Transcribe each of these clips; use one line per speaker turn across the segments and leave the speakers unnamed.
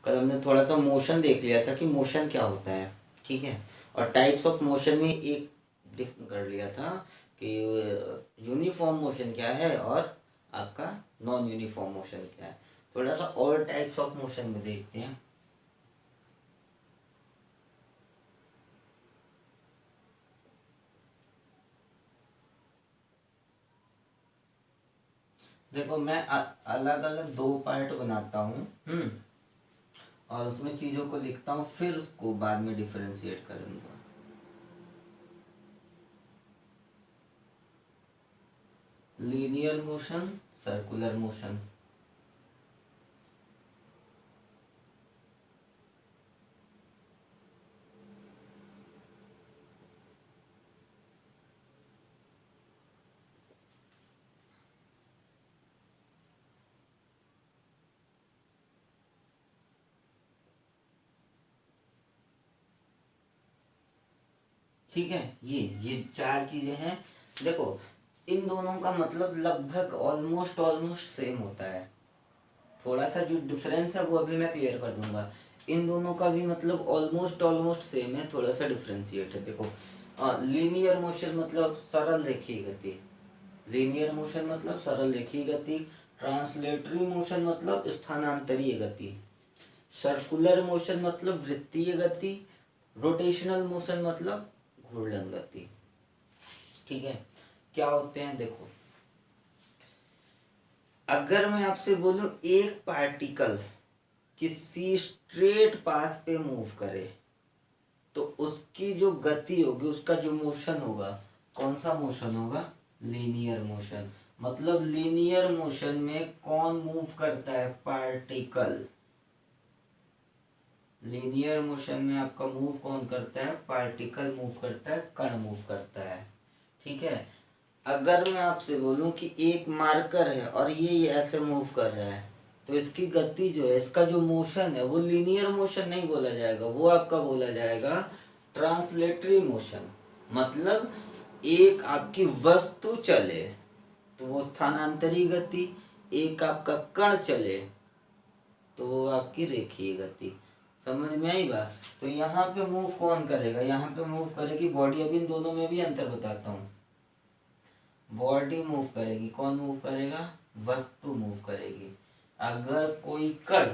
कल हमने थोड़ा सा मोशन देख लिया था कि मोशन क्या होता है, ठीक है। और टाइप्स ऑफ मोशन में एक डिफरेंट कर लिया था कि यूनिफॉर्म मोशन क्या है और आपका नॉन यूनिफॉर्म मोशन क्या है। थोड़ा सा और टाइप्स ऑफ मोशन में देखते हैं। देखो मैं अलग अलग दो पार्ट बनाता हूँ, और उसमें चीज़ों को लिखता हूँ, फिर उसको बाद में डिफरेंशिएट करूँगा। Linear motion, circular motion. ठीक है, ये चार चीजें हैं। देखो इन दोनों का मतलब लगभग ऑलमोस्ट ऑलमोस्ट सेम होता है। थोड़ा सा जो डिफरेंस है वो अभी मैं क्लियर कर दूंगा। इन दोनों का भी मतलब ऑलमोस्ट ऑलमोस्ट सेम है, थोड़ा सा डिफरेंशिएट है। देखो लीनियर मोशन मतलब सरल रेखीय गति। लीनियर मोशन मतलब सरल रेखीय गति। ट्रांसलेटरी मोशन मतलब स्थानांतरीय गति। सर्कुलर मोशन मतलब वृत्तीय गति। रोटेशनल मोशन मतलब घूर्णन गति। ठीक है, क्या होते हैं देखो, अगर मैं आपसे बोलूं एक पार्टिकल किसी स्ट्रेट पाथ पे मूव करे तो उसकी जो गति होगी, उसका जो मोशन होगा, कौन सा मोशन होगा? Linear motion. मतलब लीनियर मोशन में कौन मूव करता है? पार्टिकल। लीनियर मोशन में आपका मूव कौन करता है? पार्टिकल मूव करता है, कण मूव करता है। ठीक है, अगर मैं आपसे बोलूं कि एक मार्कर है और ये ऐसे मूव कर रहा है, तो इसकी गति जो है, इसका जो मोशन है, वो लीनियर मोशन नहीं बोला जाएगा, वो आपका बोला जाएगा ट्रांसलेटरी मोशन। मतलब एक आपकी वस्तु चले तो वो स्थानांतरी गति, एक आपका कण चले तो वो आपकी रेखीय गति। समझ में आई बात? तो यहाँ पे मूव कौन करेगा? यहाँ पे मूव करेगी बॉडी। अब इन दोनों में भी अंतर बताता हूँ। बॉडी मूव करेगी, कौन मूव करेगा? वस्तु मूव करेगी। अगर कोई कण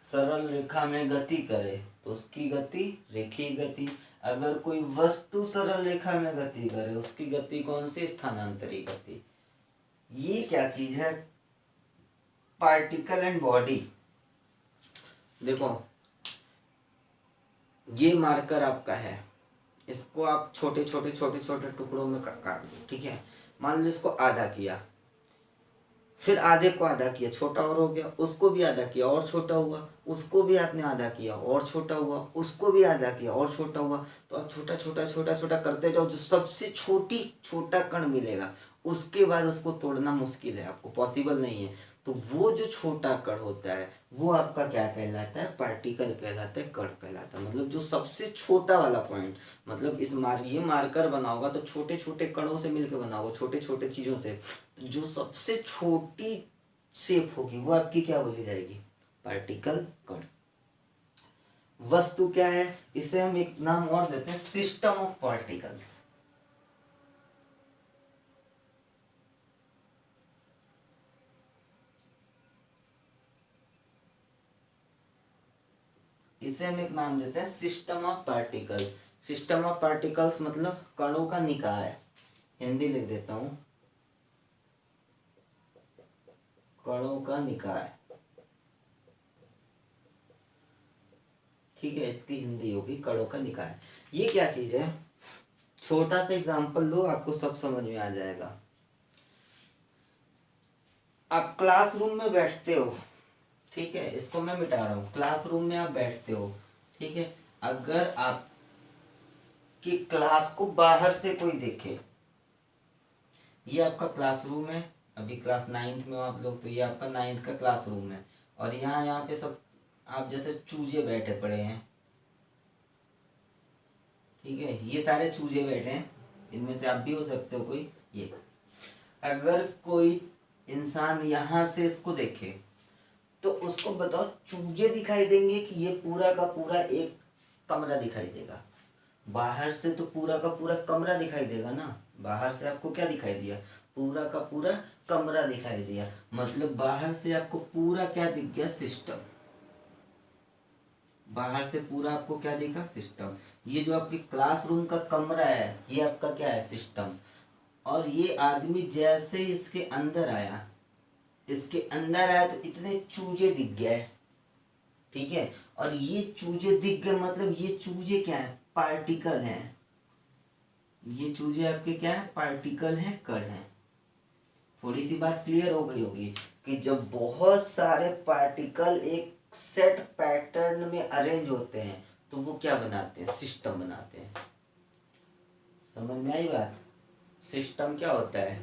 सरल रेखा में गति करे तो उसकी गति रेखीय गति। अगर कोई वस्तु सरल रेखा में गति करे, उसकी गति कौन सी? स्थानांतरी गति। ये क्या चीज है? Particle and body. देखो ये मार्कर आपका है, इसको आप छोटे छोटे छोटे छोटे टुकड़ों में काट दो। ठीक है, मान लो इसको आधा किया, फिर आधे को आधा किया, छोटा और हो गया, उसको भी आधा किया और छोटा हुआ, उसको भी आपने आधा किया और छोटा हुआ, उसको भी आधा किया और छोटा हुआ। तो आप छोटा छोटा छोटा छोटा करते जाओ, जो सबसे छोटा कण मिलेगा उसके बाद उसको तोड़ना मुश्किल है, आपको पॉसिबल नहीं है। तो वो जो छोटा कण होता है वो आपका क्या कहलाता है? पार्टिकल कहलाता है, कण कहलाता है। मतलब जो सबसे छोटा वाला पॉइंट, मतलब ये मार्कर बना होगा तो छोटे छोटे कणों से मिलकर बना होगा, छोटे छोटे चीजों से। जो सबसे छोटी शेप होगी वो आपकी क्या बोली जाएगी? पार्टिकल, कण। वस्तु क्या है? इसे हम एक नाम और देते हैं, सिस्टम ऑफ पार्टिकल्स। इसे हम एक नाम देते हैं system of particle. System of particles मतलब कणों का निकाय। हिंदी लिख देता हूं, कणों का निकाय। ठीक है, इसकी हिंदी होगी कणों का निकाय। ये क्या चीज है? छोटा सा एग्जांपल लो, आपको सब समझ में आ जाएगा। आप क्लासरूम में बैठते हो, ठीक है, इसको मैं मिटा रहा हूँ। क्लासरूम में आप बैठते हो, ठीक है। अगर आप की क्लास को बाहर से कोई देखे, ये आपका क्लासरूम है, अभी क्लास 9th में हो आप लोग, तो ये आपका 9th का क्लासरूम है। और यहाँ पे सब आप जैसे चूजे बैठे पड़े हैं, ठीक है, ये सारे चूजे बैठे हैं, इनमें से आप भी हो सकते हो कोई। ये अगर कोई इंसान यहाँ से इसको देखे तो उसको बताओ चूजे दिखाई देंगे कि ये पूरा का पूरा एक कमरा दिखाई देगा? बाहर से तो पूरा का पूरा कमरा दिखाई देगा ना। बाहर से आपको क्या दिखाई दिया? पूरा का पूरा कमरा दिखाई दिया। मतलब बाहर से आपको पूरा क्या दिख गया? सिस्टम। बाहर से पूरा आपको क्या दिखा? सिस्टम। ये जो आपकी क्लासरूम का कमरा है ये आपका क्या है? सिस्टम। और ये आदमी जैसे इसके अंदर आया, तो इतने चूजे दिख गए, ठीक है। और ये चूजे दिख गए मतलब ये चूजे क्या है? पार्टिकल हैं। ये चूजे आपके क्या है? पार्टिकल हैं, कण हैं। थोड़ी सी बात क्लियर हो गई होगी कि जब बहुत सारे पार्टिकल एक सेट पैटर्न में अरेंज होते हैं तो वो क्या बनाते हैं? सिस्टम बनाते हैं। समझ में आई बात? सिस्टम क्या होता है?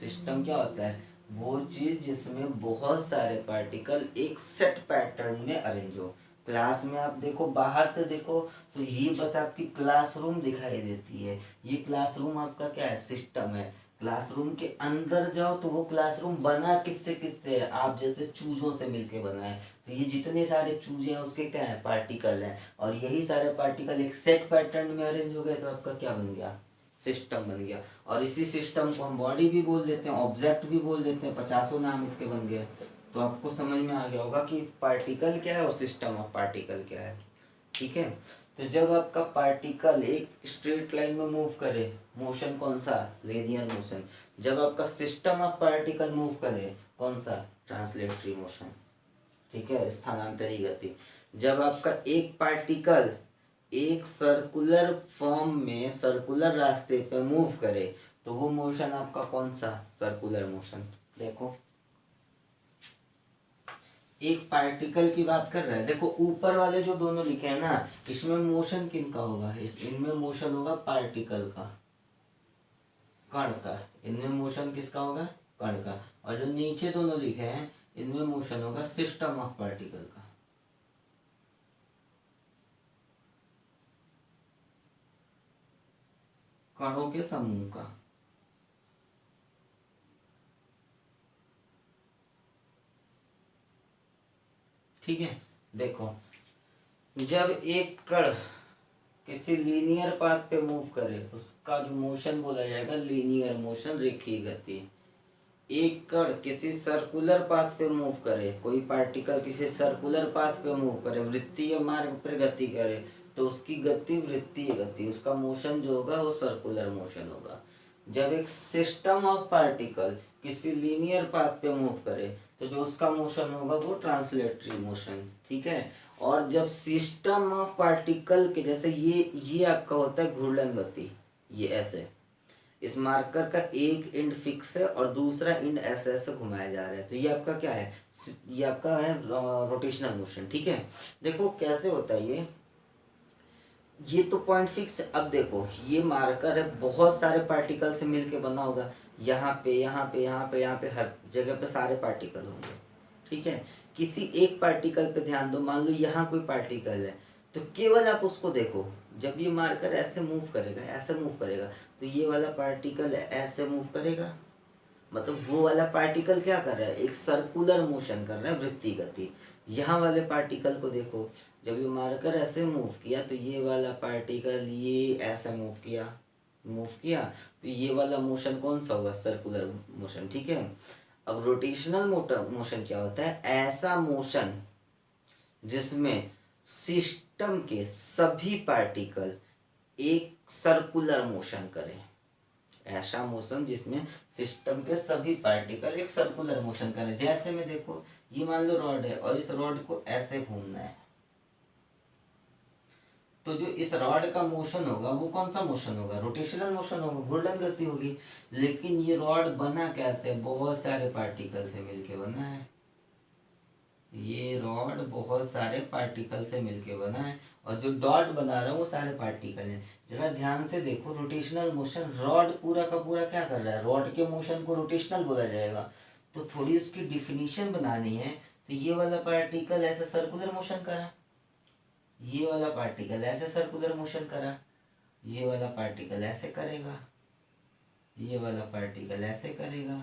सिस्टम क्या होता है? वो चीज जिसमें बहुत सारे पार्टिकल एक सेट पैटर्न में अरेंज हो। क्लास में आप देखो, बाहर से देखो तो ये बस आपकी क्लासरूम दिखाई देती है। ये क्लासरूम आपका क्या है? सिस्टम है। क्लासरूम के अंदर जाओ तो वो क्लासरूम बना किससे किससे है? आप जैसे चूजों से मिलके बना है। तो ये जितने सारे चूजे हैं उसके क्या है? पार्टिकल हैं। और यही सारे पार्टिकल एक सेट पैटर्न में अरेंज हो गए तो आपका क्या बन गया? सिस्टम बन गया। और इसी सिस्टम को हम बॉडी भी बोल देते हैं, ऑब्जेक्ट भी बोल देते हैं, 50 नाम इसके बन गए। तो आपको समझ में आ गया होगा कि पार्टिकल क्या है और सिस्टम ऑफ पार्टिकल क्या है, ठीक है। तो जब आपका पार्टिकल एक स्ट्रेट लाइन में मूव करे, मोशन कौन सा? Linear motion. जब आपका सिस्टम ऑफ पार्टिकल मूव करे, कौन सा? ट्रांसलेटरी मोशन, ठीक है, स्थानांतरी गति। जब आपका एक पार्टिकल एक सर्कुलर फॉर्म में सर्कुलर रास्ते पे मूव करे तो वो मोशन आपका कौन सा? Circular motion. देखो एक पार्टिकल की बात कर रहे हैं, देखो ऊपर वाले जो दोनों लिखे हैं ना, इसमें मोशन किनका होगा? इनमें मोशन होगा पार्टिकल का, कण का। इनमें मोशन किसका होगा? कण का। और जो नीचे दोनों लिखे हैं इनमें मोशन होगा सिस्टम ऑफ पार्टिकल का। कणों के समूह का। ठीक है, देखो जब एक कण किसी लीनियर पाथ पे मूव करे उसका जो मोशन बोला जाएगा लीनियर मोशन, रेखीय गति। एक कण किसी सर्कुलर पाथ पे मूव करे, कोई पार्टिकल किसी सर्कुलर पाथ पे मूव करे, वृत्तीय मार्ग पर गति करे तो उसकी गति वृत्तीय गति, उसका मोशन जो होगा वो सर्कुलर मोशन होगा। जब एक सिस्टम ऑफ पार्टिकल किसी लीनियर पाथ पे मूव करे तो जो उसका मोशन होगा वो ट्रांसलेटरी मोशन, ठीक है। और जब सिस्टम ऑफ पार्टिकल के जैसे ये आपका होता है घूर्णन गति, ये ऐसे इस मार्कर का एक एंड फिक्स है और दूसरा एंड ऐसे ऐसे घुमाया जा रहा है तो ये आपका क्या है? ये आपका है रोटेशनल मोशन, ठीक है। देखो कैसे होता है ये तो पॉइंट फिक्स है। अब देखो ये मार्कर है, बहुत सारे पार्टिकल से मिलके बना होगा। यहाँ पे यहाँ पे यहाँ पे यहाँ पे हर जगह पे सारे पार्टिकल होंगे, ठीक है। किसी एक पार्टिकल पे ध्यान दो, मान लो यहाँ कोई पार्टिकल है तो केवल आप उसको देखो। जब ये मार्कर ऐसे मूव करेगा, ऐसे मूव करेगा तो ये वाला पार्टिकल ऐसे मूव करेगा, मतलब वो वाला पार्टिकल क्या कर रहा है? एक सर्कुलर मोशन कर रहा है, वृत्तीय गति। यहाँ वाले पार्टिकल को देखो, जब ये मार्कर ऐसे मूव किया तो ये वाला पार्टिकल ये ऐसे मूव किया तो ये वाला मोशन कौन सा होगा? सर्कुलर मोशन, ठीक है। अब रोटेशनल मोशन क्या होता है? ऐसा मोशन जिसमें सिस्टम के सभी पार्टिकल एक सर्कुलर मोशन करें। ऐसा मोशन जिसमें सिस्टम के सभी पार्टिकल एक सर्कुलर मोशन करें। जैसे में देखो ये मान लो रॉड है और इस रॉड को ऐसे घूमना है तो जो इस रॉड का मोशन होगा वो कौन सा मोशन होगा? रोटेशनल मोशन होगा, घूर्णन गति होगी। लेकिन ये रॉड बना कैसे? बहुत सारे पार्टिकल से मिलके बना है। ये रॉड बहुत सारे पार्टिकल से मिलके बना है और जो डॉट बना रहा है वो सारे पार्टिकल हैं। जरा ध्यान से देखो, रोटेशनल मोशन, रॉड पूरा का पूरा क्या कर रहा है? रॉड के मोशन को रोटेशनल बोला जाएगा। तो थोड़ी उसकी डिफिनीशन बनानी है तो ये वाला पार्टिकल ऐसे सर्कुलर मोशन करा, ये वाला पार्टिकल ऐसे सर्कुलर मोशन करा, ये वाला पार्टिकल ऐसे करेगा, ये वाला पार्टिकल ऐसे करेगा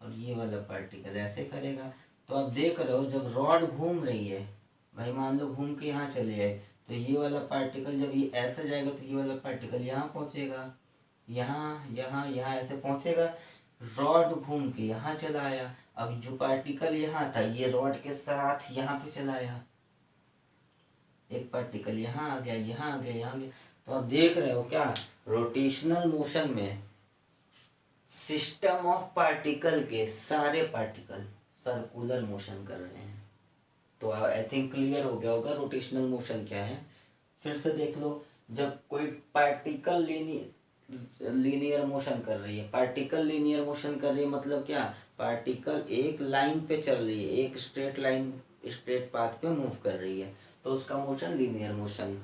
और ये वाला पार्टिकल ऐसे करेगा। तो आप देख रहे हो जब रॉड घूम रही है, भाई मान लो घूम के यहाँ चले आए, तो ये वाला पार्टिकल जब ये ऐसे जाएगा तो ये वाला पार्टिकल यहाँ पहुँचेगा, यहाँ यहाँ यहाँ ऐसे पहुँचेगा, रॉड घूम के यहाँ चला आया। अब जो पार्टिकल यहाँ था ये रॉड के साथ यहाँ पे चला आया, एक पार्टिकल यहाँ आ गया, यहाँ आ गया, यहाँ आ गया। तो आप देख रहे हो क्या, रोटेशनल मोशन में सिस्टम ऑफ पार्टिकल के सारे पार्टिकल सर्कुलर मोशन कर रहे हैं। तो आई थिंक क्लियर हो गया होगा रोटेशनल मोशन क्या है। फिर से देख लो, जब कोई पार्टिकल लीनियर मोशन कर रही है, पार्टिकल लीनियर मोशन कर रही है मतलब क्या, पार्टिकल एक लाइन पे चल रही है, एक स्ट्रेट लाइन स्ट्रेट पाथ पे मूव कर रही है, तो उसका मोशन लीनियर मोशन।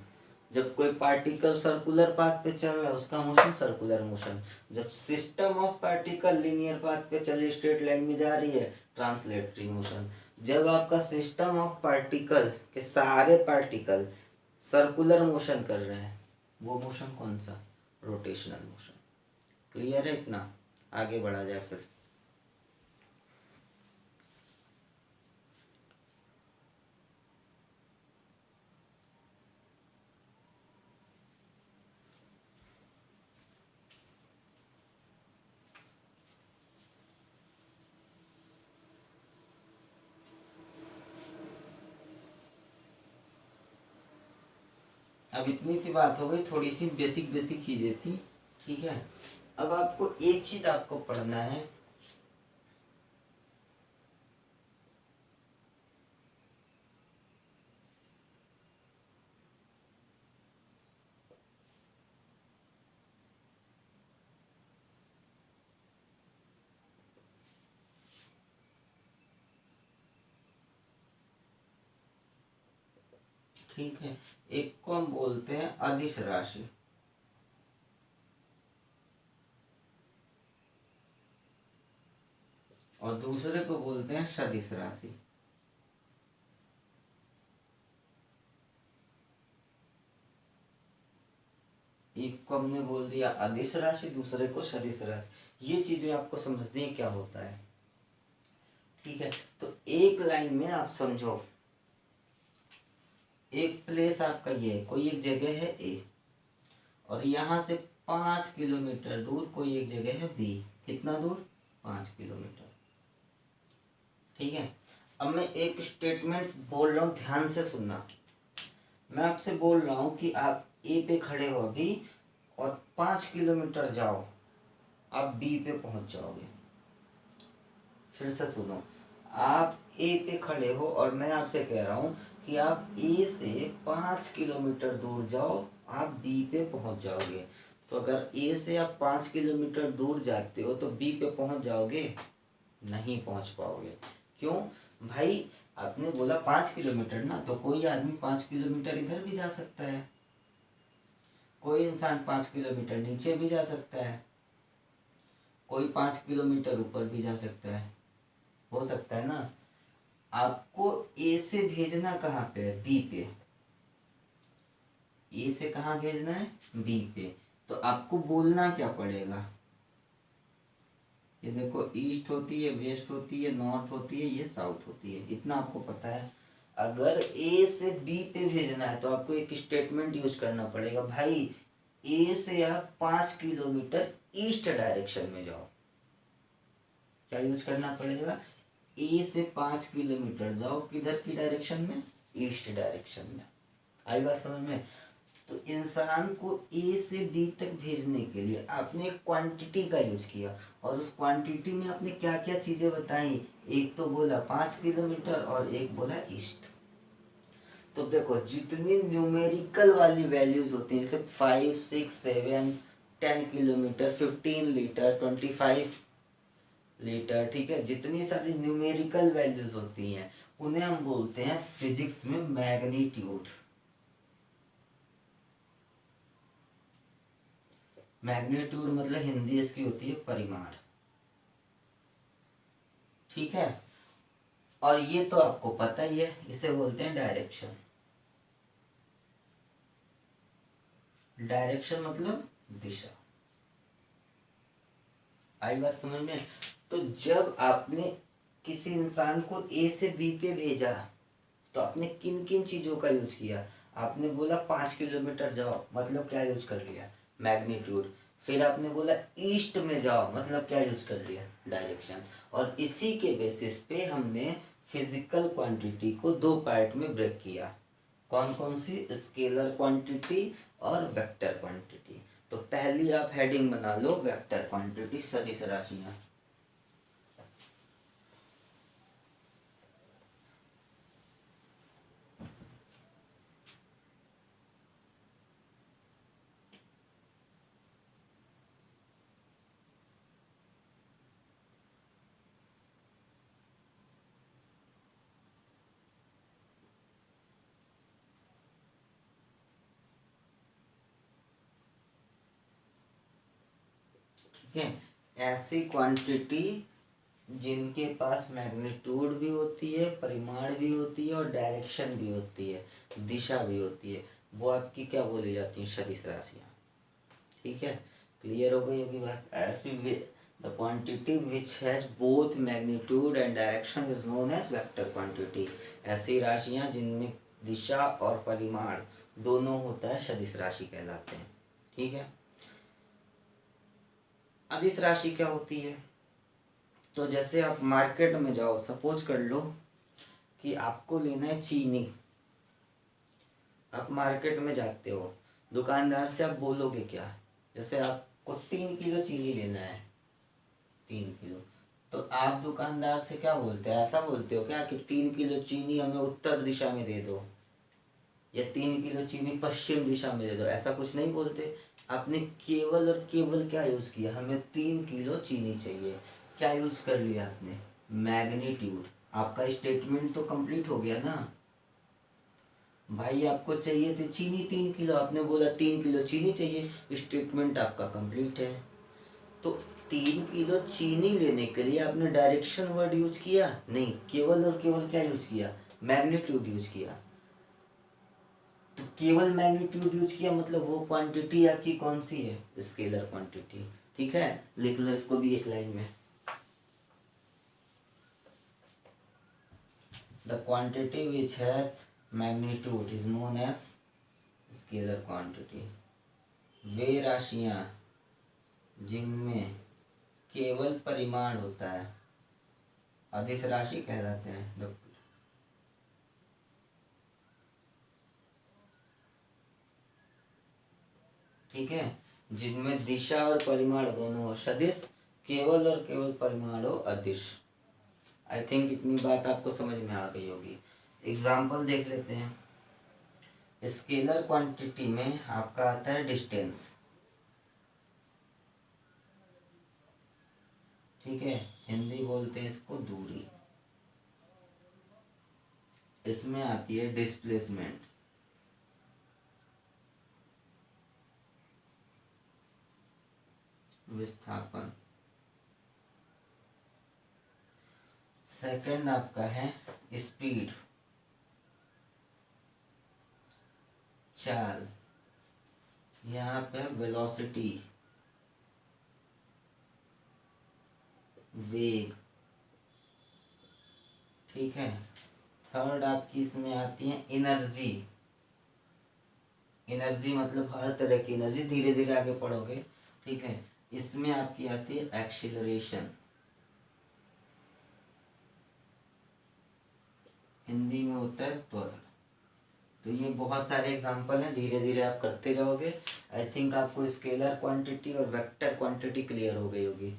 जब कोई पार्टिकल सर्कुलर पाथ पे चल रहा है उसका मोशन सर्कुलर मोशन। जब system of particle linear path पे चल स्ट्रेट लाइन में जा रही है, ट्रांसलेटरी मोशन। जब आपका सिस्टम ऑफ पार्टिकल के सारे पार्टिकल सर्कुलर मोशन कर रहे हैं, वो मोशन कौन सा, रोटेशनल मोशन। क्लियर है इतना, आगे बढ़ा जाए फिर। अब इतनी सी बात हो गई, थोड़ी सी बेसिक बेसिक चीजें थी, ठीक है। अब आपको एक चीज आपको पढ़ना है, ठीक है। एक को हम बोलते हैं अदिश राशि, और दूसरे को बोलते हैं सदिश राशि। एक को हमने बोल दिया अदिश राशि, दूसरे को सदिश राशि। ये चीजें आपको समझनी है क्या होता है, ठीक है। तो एक लाइन में आप समझो, एक प्लेस आपका ये है, कोई एक जगह है ए, और यहाँ से 5 किलोमीटर दूर कोई एक जगह है बी। कितना दूर, 5 किलोमीटर, ठीक है। अब मैं एक स्टेटमेंट बोल रहा हूँ, ध्यान से सुनना। मैं आपसे बोल रहा हूँ कि आप ए पे खड़े हो अभी, और 5 किलोमीटर जाओ, आप बी पे पहुंच जाओगे। फिर से सुनो, आप ए पे खड़े हो और मैं आपसे कह रहा हूँ कि आप ए से 5 किलोमीटर दूर जाओ, आप बी पे पहुंच जाओगे। तो अगर ए से आप 5 किलोमीटर दूर जाते हो तो बी पे पहुंच जाओगे, नहीं पहुंच पाओगे। क्यों भाई, आपने बोला 5 किलोमीटर ना, तो कोई आदमी 5 किलोमीटर इधर भी जा सकता है, कोई इंसान 5 किलोमीटर नीचे भी जा सकता है, कोई 5 किलोमीटर ऊपर भी जा सकता है, हो सकता है ना। आपको ए से भेजना कहाँ पे है, बी पे। ए से कहाँ भेजना है, बी पे। तो आपको बोलना क्या पड़ेगा, ये देखो ईस्ट होती है, वेस्ट होती है, नॉर्थ होती है, ये साउथ होती है, इतना आपको पता है। अगर ए से बी पे भेजना है तो आपको एक स्टेटमेंट यूज करना पड़ेगा, भाई ए से आप 5 किलोमीटर ईस्ट डायरेक्शन में जाओ। क्या यूज करना पड़ेगा, ए से 5 किलोमीटर जाओ, किधर की डायरेक्शन में, ईस्ट डायरेक्शन में। आई बात समझ में। तो इंसान को ए से बी तक भेजने के लिए आपने एक क्वांटिटी का यूज किया, और उस क्वांटिटी में आपने क्या क्या चीजें बताई, एक तो बोला 5 किलोमीटर और एक बोला ईस्ट। तो देखो जितनी न्यूमेरिकल वाली वैल्यूज होती हैं, जैसे 5, 6, 7, 10 किलोमीटर, 15 लीटर, 25 लीटर, ठीक है, जितनी सारी न्यूमेरिकल वैल्यूज होती हैं उन्हें हम बोलते हैं फिजिक्स में मैग्नीट्यूड। मैग्नीट्यूड मतलब हिंदी इसकी होती है परिमाण, ठीक है। और ये तो आपको पता ही है, इसे बोलते हैं डायरेक्शन। डायरेक्शन मतलब दिशा। आई बात समझ में। तो जब आपने किसी इंसान को ए से बी पे भेजा तो आपने किन किन चीज़ों का यूज किया। आपने बोला 5 किलोमीटर जाओ, मतलब क्या यूज कर लिया, मैग्नीट्यूड। फिर आपने बोला ईस्ट में जाओ, मतलब क्या यूज कर लिया, डायरेक्शन। और इसी के बेसिस पे हमने फिजिकल क्वांटिटी को दो पार्ट में ब्रेक किया। कौन कौन सी, स्केलर क्वांटिटी और वेक्टर क्वांटिटी। तो पहली आप हेडिंग बना लो, वेक्टर क्वांटिटी, सदिश राशियां। ठीक है, ऐसी क्वांटिटी जिनके पास मैग्नीट्यूड भी होती है, परिमाण भी होती है और डायरेक्शन भी होती है, दिशा भी होती है, वो आपकी क्या बोली जाती है, सदिश राशियां। ठीक है, क्लियर हो गई होगी बात। ऐसी the quantity which has both magnitude and direction is known as vector quantity. ऐसी राशियां जिनमें दिशा और परिमाण दोनों होता है, सदिश राशि कहलाते हैं। ठीक है, अदिश राशि क्या होती है, तो जैसे आप मार्केट में जाओ, सपोज कर लो कि आपको लेना है चीनी। आप मार्केट में जाते हो, दुकानदार से आप बोलोगे क्या, जैसे आपको 3 किलो चीनी लेना है, 3 किलो, तो आप दुकानदार से क्या बोलते हैं, ऐसा बोलते हो क्या कि 3 किलो चीनी हमें उत्तर दिशा में दे दो, या 3 किलो चीनी पश्चिम दिशा में दे दो, ऐसा कुछ नहीं बोलते। आपने केवल और केवल क्या यूज किया, हमें 3 किलो चीनी चाहिए, क्या यूज कर लिया आपने, मैग्नीट्यूड। आपका स्टेटमेंट तो कंप्लीट हो गया ना भाई, आपको चाहिए थी चीनी 3 किलो, आपने बोला 3 किलो चीनी चाहिए, स्टेटमेंट आपका कंप्लीट है। तो 3 किलो चीनी लेने के लिए आपने डायरेक्शन वर्ड यूज किया नहीं, केवल और केवल क्या यूज किया, मैग्नीट्यूड यूज किया। तो केवल मैग्नीट्यूड यूज किया, मतलब वो क्वांटिटी आपकी कौन सी है, स्केलर क्वांटिटी। ठीक है, लिख लो इसको भी एक लाइन में। The quantity which has magnitude is known as scalar quantity. वे राशियां जिनमें केवल परिमाण होता है, अदिश राशि कहलाते हैं। ठीक है, जिनमें दिशा और परिमाण दोनों हो, सदिश, केवल और केवल परिमाण हो, अदिश। आई थिंक इतनी बात आपको समझ में आ गई होगी। एग्जाम्पल देख लेते हैं। स्केलर क्वांटिटी में आपका आता है डिस्टेंस। ठीक है, हिंदी बोलते हैं इसको दूरी। इसमें आती है डिस्प्लेसमेंट। विस्थापन। सेकंड आपका है स्पीड, चाल। यहाँ पे वेलोसिटी, वेग। ठीक है, थर्ड आपकी इसमें आती है एनर्जी। एनर्जी मतलब हर तरह की एनर्जी, धीरे धीरे आगे पढ़ोगे। ठीक है, इसमें आपकी आती है एक्सीलरेशन। हिंदी में होता है त्वरण। तो ये बहुत सारे एग्जांपल हैं, धीरे धीरे आप करते जाओगे। आई थिंक आपको स्केलर क्वांटिटी और वेक्टर क्वांटिटी क्लियर हो गई होगी।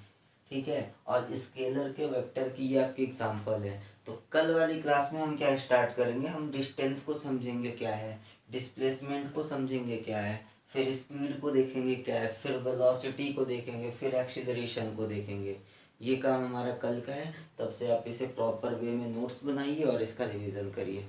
ठीक है, और स्केलर के वेक्टर की ये आपकी एग्जांपल है। तो कल वाली क्लास में हम क्या स्टार्ट करेंगे, हम डिस्टेंस को समझेंगे क्या है, डिस्प्लेसमेंट को समझेंगे क्या है, फिर स्पीड को देखेंगे क्या है, फिर वेलोसिटी को देखेंगे, फिर एक्सीलरेशन को देखेंगे। ये काम हमारा कल का है। तब से आप इसे प्रॉपर वे में नोट्स बनाइए और इसका रिवीजन करिए।